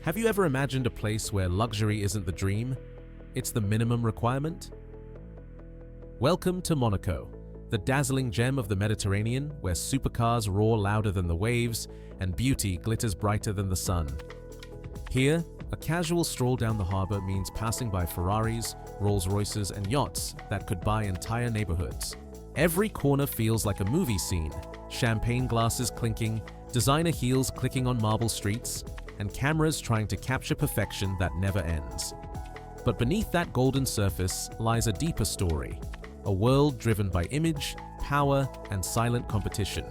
Have you ever imagined a place where luxury isn't the dream? It's the minimum requirement? Welcome to Monaco, the dazzling gem of the Mediterranean where supercars roar louder than the waves and beauty glitters brighter than the sun. Here, a casual stroll down the harbor means passing by Ferraris, Rolls-Royces, and yachts that could buy entire neighborhoods. Every corner feels like a movie scene, champagne glasses clinking, designer heels clicking on marble streets, and cameras trying to capture perfection that never ends. But beneath that golden surface lies a deeper story, a world driven by image, power, and silent competition.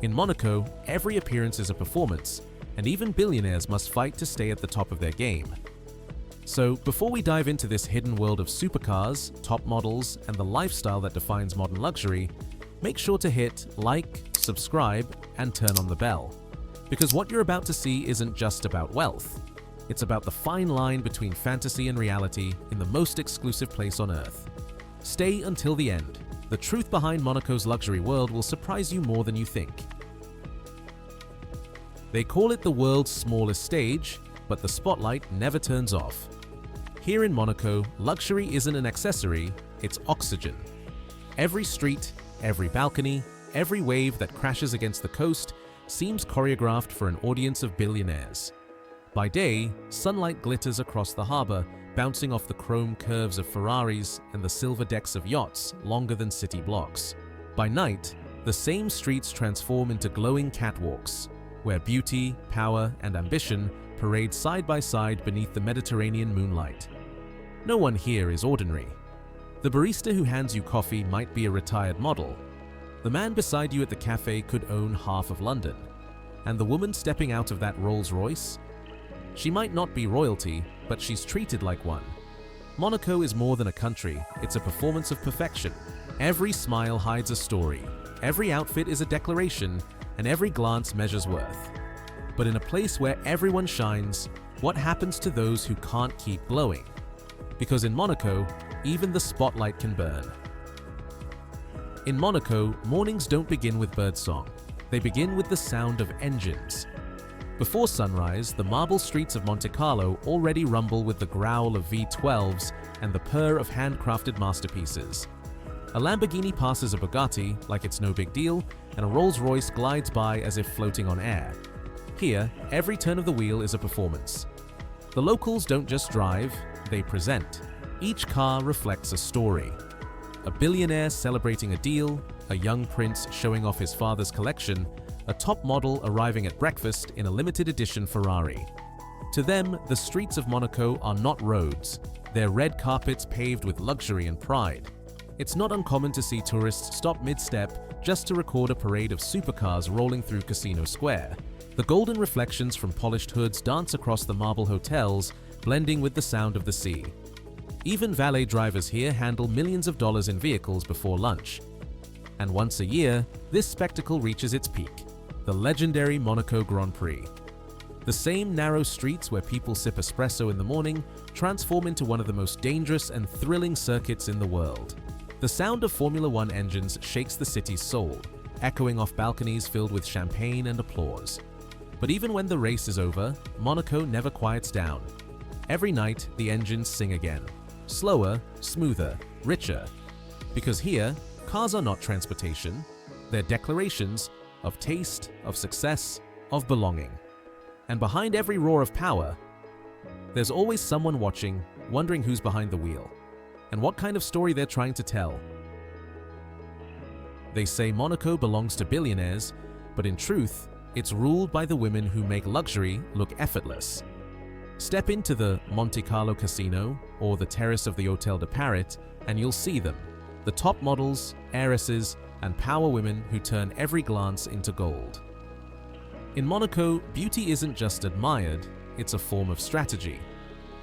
In Monaco, every appearance is a performance, and even billionaires must fight to stay at the top of their game. So, before we dive into this hidden world of supercars, top models, and the lifestyle that defines modern luxury, make sure to hit like, subscribe, and turn on the bell. Because what you're about to see isn't just about wealth. It's about the fine line between fantasy and reality in the most exclusive place on Earth. Stay until the end. The truth behind Monaco's luxury world will surprise you more than you think. They call it the world's smallest stage, but the spotlight never turns off. Here in Monaco, luxury isn't an accessory, it's oxygen. Every street, every balcony, every wave that crashes against the coast seems choreographed for an audience of billionaires. By day, sunlight glitters across the harbor, bouncing off the chrome curves of Ferraris and the silver decks of yachts longer than city blocks. By night, the same streets transform into glowing catwalks, where beauty, power, and ambition parade side by side beneath the Mediterranean moonlight. No one here is ordinary. The barista who hands you coffee might be a retired model. The man beside you at the cafe could own half of London. And the woman stepping out of that Rolls-Royce? She might not be royalty, but she's treated like one. Monaco is more than a country, it's a performance of perfection. Every smile hides a story, every outfit is a declaration, and every glance measures worth. But in a place where everyone shines, what happens to those who can't keep glowing? Because in Monaco, even the spotlight can burn. In Monaco, mornings don't begin with birdsong. They begin with the sound of engines. Before sunrise, the marble streets of Monte Carlo already rumble with the growl of V12s and the purr of handcrafted masterpieces. A Lamborghini passes a Bugatti like it's no big deal, and a Rolls-Royce glides by as if floating on air. Here, every turn of the wheel is a performance. The locals don't just drive, they present. Each car reflects a story. A billionaire celebrating a deal, a young prince showing off his father's collection, a top model arriving at breakfast in a limited edition Ferrari. To them, the streets of Monaco are not roads, they're red carpets paved with luxury and pride. It's not uncommon to see tourists stop mid-step just to record a parade of supercars rolling through Casino Square. The golden reflections from polished hoods dance across the marble hotels, blending with the sound of the sea. Even valet drivers here handle millions of dollars in vehicles before lunch. And once a year, this spectacle reaches its peak, the legendary Monaco Grand Prix. The same narrow streets where people sip espresso in the morning transform into one of the most dangerous and thrilling circuits in the world. The sound of Formula One engines shakes the city's soul, echoing off balconies filled with champagne and applause. But even when the race is over, Monaco never quiets down. Every night, the engines sing again. Slower, smoother, richer. Because here, cars are not transportation, they're declarations of taste, of success, of belonging. And behind every roar of power, there's always someone watching, wondering who's behind the wheel, and what kind of story they're trying to tell. They say Monaco belongs to billionaires, but in truth, it's ruled by the women who make luxury look effortless. Step into the Monte Carlo Casino or the terrace of the Hôtel de Paris and you'll see them, the top models, heiresses, and power women who turn every glance into gold. In Monaco, beauty isn't just admired, it's a form of strategy.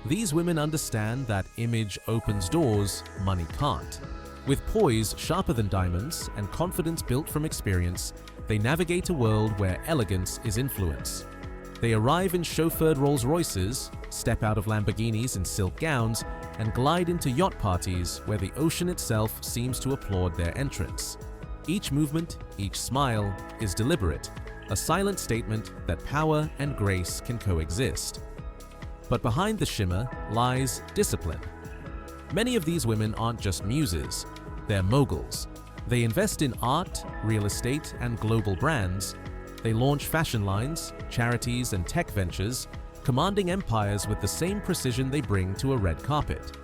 These women understand that image opens doors money can't. With poise sharper than diamonds and confidence built from experience, they navigate a world where elegance is influence. They arrive in chauffeured Rolls-Royces, step out of Lamborghinis in silk gowns, and glide into yacht parties where the ocean itself seems to applaud their entrance. Each movement, each smile, is deliberate. a silent statement that power and grace can coexist. But behind the shimmer lies discipline. Many of these women aren't just muses, they're moguls. They invest in art, real estate, and global brands. They launch fashion lines, charities, and tech ventures, commanding empires with the same precision they bring to a red carpet.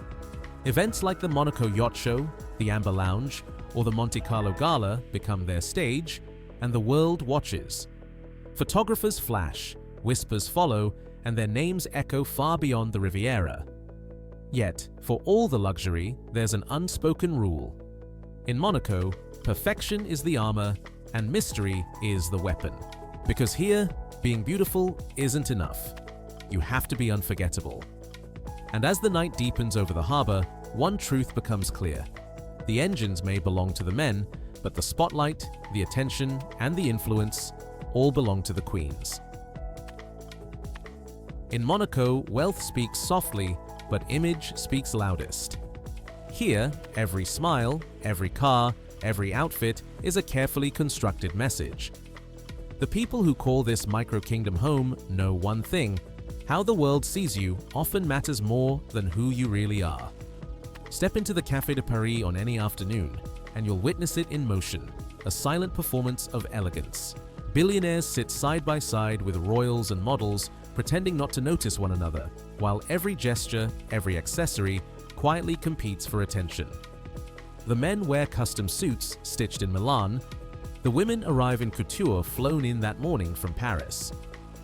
Events like the Monaco Yacht Show, the Amber Lounge, or the Monte Carlo Gala become their stage, and the world watches. Photographers flash, whispers follow, and their names echo far beyond the Riviera. Yet, for all the luxury, there's an unspoken rule. In Monaco, perfection is the armor, and mystery is the weapon. Because here, being beautiful isn't enough. You have to be unforgettable. And as the night deepens over the harbor, one truth becomes clear. The engines may belong to the men, but the spotlight, the attention, and the influence all belong to the queens. In Monaco, wealth speaks softly, but image speaks loudest. Here, every smile, every car, every outfit is a carefully constructed message. The people who call this micro-kingdom home know one thing: how the world sees you often matters more than who you really are. Step into the Café de Paris on any afternoon, and you'll witness it in motion, a silent performance of elegance. Billionaires sit side by side with royals and models, pretending not to notice one another, while every gesture, every accessory, quietly competes for attention. The men wear custom suits stitched in Milan. The women arrive in couture flown in that morning from Paris.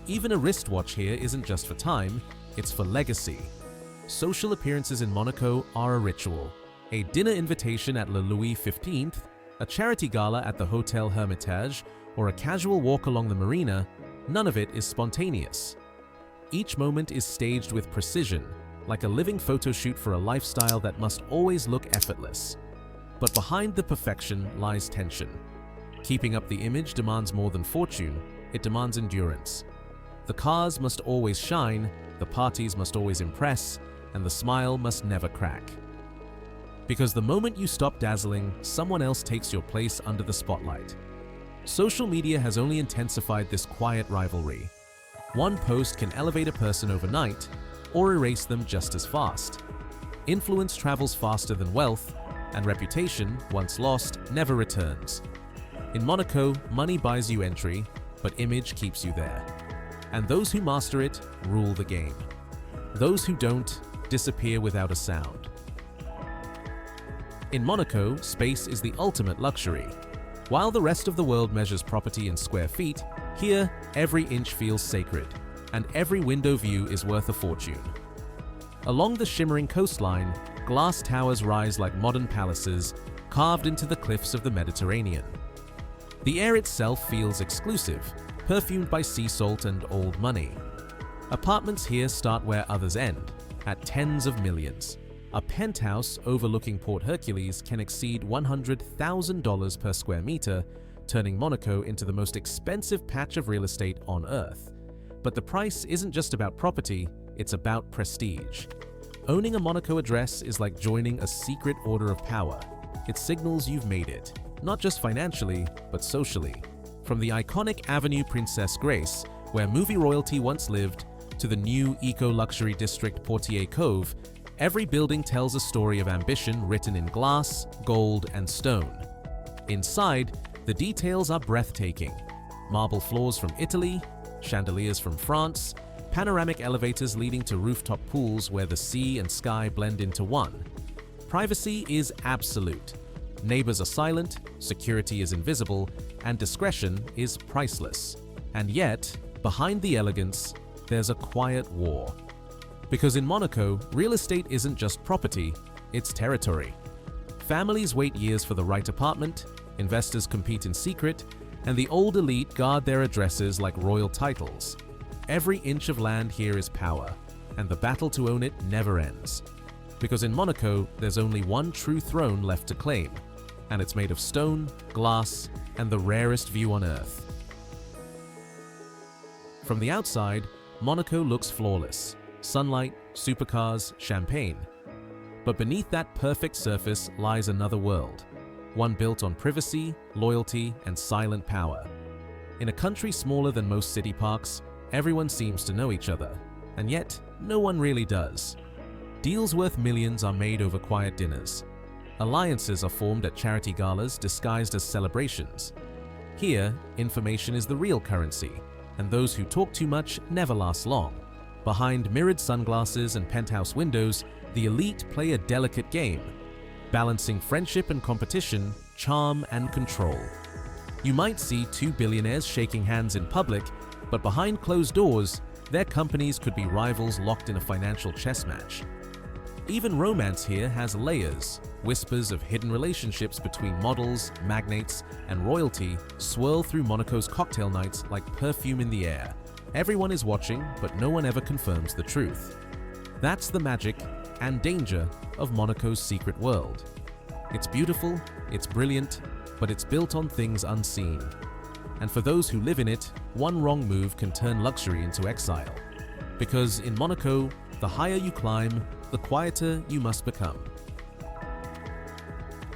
Even a wristwatch here isn't just for time, it's for legacy. Social appearances in Monaco are a ritual. A dinner invitation at Le Louis XV, a charity gala at the Hotel Hermitage, or a casual walk along the marina, none of it is spontaneous. Each moment is staged with precision, like a living photo shoot for a lifestyle that must always look effortless. But behind the perfection lies tension. Keeping up the image demands more than fortune, it demands endurance. The cars must always shine, the parties must always impress, and the smile must never crack. Because the moment you stop dazzling, someone else takes your place under the spotlight. Social media has only intensified this quiet rivalry. One post can elevate a person overnight, or erase them just as fast. Influence travels faster than wealth, and reputation, once lost, never returns. In Monaco, money buys you entry, but image keeps you there. And those who master it rule the game. Those who don't disappear without a sound. In Monaco, space is the ultimate luxury. While the rest of the world measures property in square feet, here every inch feels sacred, and every window view is worth a fortune. Along the shimmering coastline, glass towers rise like modern palaces, carved into the cliffs of the Mediterranean. The air itself feels exclusive, perfumed by sea salt and old money. Apartments here start where others end, at tens of millions. A penthouse overlooking Port Hercules can exceed $100,000 per square meter, turning Monaco into the most expensive patch of real estate on Earth. But the price isn't just about property, it's about prestige. Owning a Monaco address is like joining a secret order of power. It signals you've made it, not just financially, but socially. From the iconic Avenue Princess Grace, where movie royalty once lived, to the new eco-luxury district Portier Cove, every building tells a story of ambition written in glass, gold, and stone. Inside, the details are breathtaking. Marble floors from Italy, chandeliers from France, panoramic elevators leading to rooftop pools where the sea and sky blend into one. Privacy is absolute. Neighbors are silent, security is invisible, and discretion is priceless. And yet, behind the elegance, there's a quiet war. Because in Monaco, real estate isn't just property, it's territory. Families wait years for the right apartment, investors compete in secret, and the old elite guard their addresses like royal titles. Every inch of land here is power, and the battle to own it never ends. Because in Monaco, there's only one true throne left to claim, and it's made of stone, glass, and the rarest view on Earth. From the outside, Monaco looks flawless. Sunlight, supercars, champagne. But beneath that perfect surface lies another world, one built on privacy, loyalty, and silent power. In a country smaller than most city parks, everyone seems to know each other, and yet no one really does. Deals worth millions are made over quiet dinners. Alliances are formed at charity galas disguised as celebrations. Here, information is the real currency, and those who talk too much never last long. Behind mirrored sunglasses and penthouse windows, the elite play a delicate game, balancing friendship and competition, charm and control. You might see two billionaires shaking hands in public, but behind closed doors, their companies could be rivals locked in a financial chess match. Even romance here has layers. Whispers of hidden relationships between models, magnates, and royalty swirl through Monaco's cocktail nights like perfume in the air. Everyone is watching, but no one ever confirms the truth. That's the magic and danger of Monaco's secret world. It's beautiful, it's brilliant, but it's built on things unseen. And for those who live in it, one wrong move can turn luxury into exile. Because in Monaco, the higher you climb, the quieter you must become.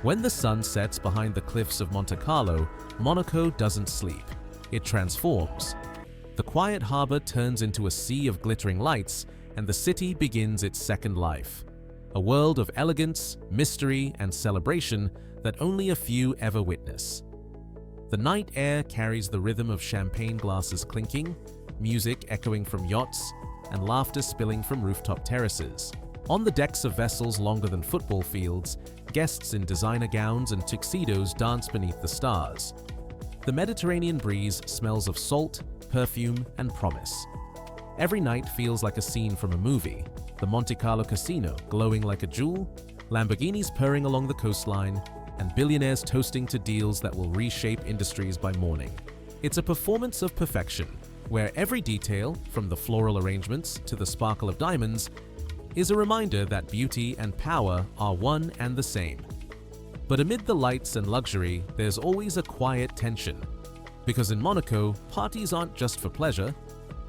When the sun sets behind the cliffs of Monte Carlo, Monaco doesn't sleep. It transforms. The quiet harbor turns into a sea of glittering lights, and the city begins its second life. A world of elegance, mystery, and celebration that only a few ever witness. The night air carries the rhythm of champagne glasses clinking, music echoing from yachts, and laughter spilling from rooftop terraces. On the decks of vessels longer than football fields, guests in designer gowns and tuxedos dance beneath the stars. The Mediterranean breeze smells of salt, perfume, and promise. Every night feels like a scene from a movie. The Monte Carlo casino glowing like a jewel, Lamborghinis purring along the coastline, and billionaires toasting to deals that will reshape industries by morning. It's a performance of perfection, where every detail, from the floral arrangements to the sparkle of diamonds, is a reminder that beauty and power are one and the same. But amid the lights and luxury, there's always a quiet tension. Because in Monaco, parties aren't just for pleasure.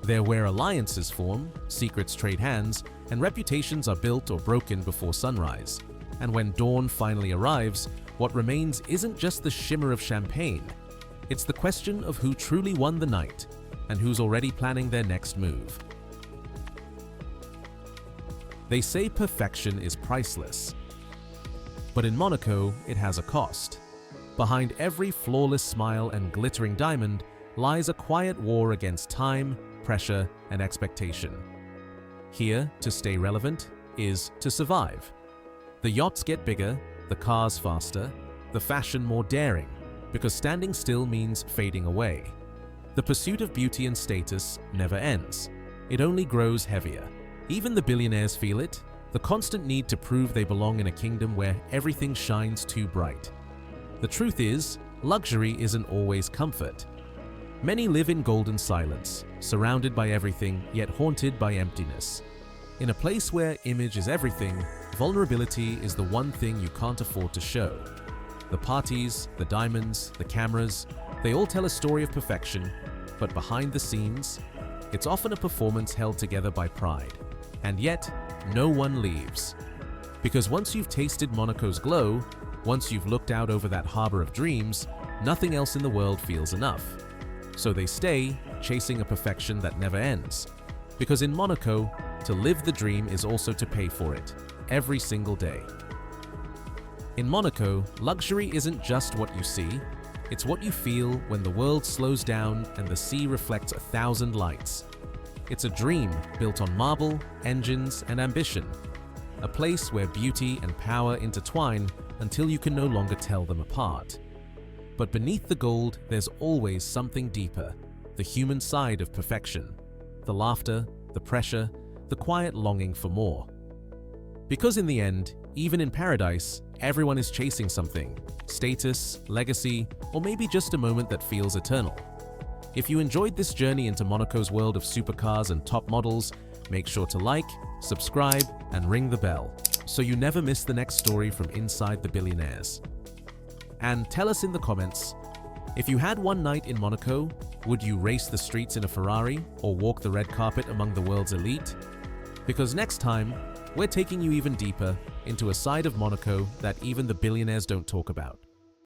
They're where alliances form, secrets trade hands, and reputations are built or broken before sunrise. And when dawn finally arrives, what remains isn't just the shimmer of champagne. It's the question of who truly won the night and who's already planning their next move. They say perfection is priceless. But in Monaco, it has a cost. Behind every flawless smile and glittering diamond lies a quiet war against time, pressure, and expectation. Here, to stay relevant is to survive. The yachts get bigger, the cars faster, the fashion more daring, because standing still means fading away. The pursuit of beauty and status never ends. It only grows heavier. Even the billionaires feel it, the constant need to prove they belong in a kingdom where everything shines too bright. The truth is, luxury isn't always comfort. Many live in golden silence, surrounded by everything, yet haunted by emptiness. In a place where image is everything, vulnerability is the one thing you can't afford to show. The parties, the diamonds, the cameras, they all tell a story of perfection, but behind the scenes, it's often a performance held together by pride. And yet, no one leaves. Because once you've tasted Monaco's glow, once you've looked out over that harbor of dreams, nothing else in the world feels enough. So they stay, chasing a perfection that never ends. Because in Monaco, to live the dream is also to pay for it, every single day. In Monaco, luxury isn't just what you see, it's what you feel when the world slows down and the sea reflects 1,000 lights. It's a dream built on marble, engines, and ambition. A place where beauty and power intertwine until you can no longer tell them apart. But beneath the gold, there's always something deeper, the human side of perfection. The laughter, the pressure, the quiet longing for more. Because in the end, even in paradise, everyone is chasing something, status, legacy, or maybe just a moment that feels eternal. If you enjoyed this journey into Monaco's world of supercars and top models, make sure to like, subscribe, and ring the bell, so you never miss the next story from Inside the Billionaires. And tell us in the comments, if you had one night in Monaco, would you race the streets in a Ferrari or walk the red carpet among the world's elite? Because next time, we're taking you even deeper into a side of Monaco that even the billionaires don't talk about.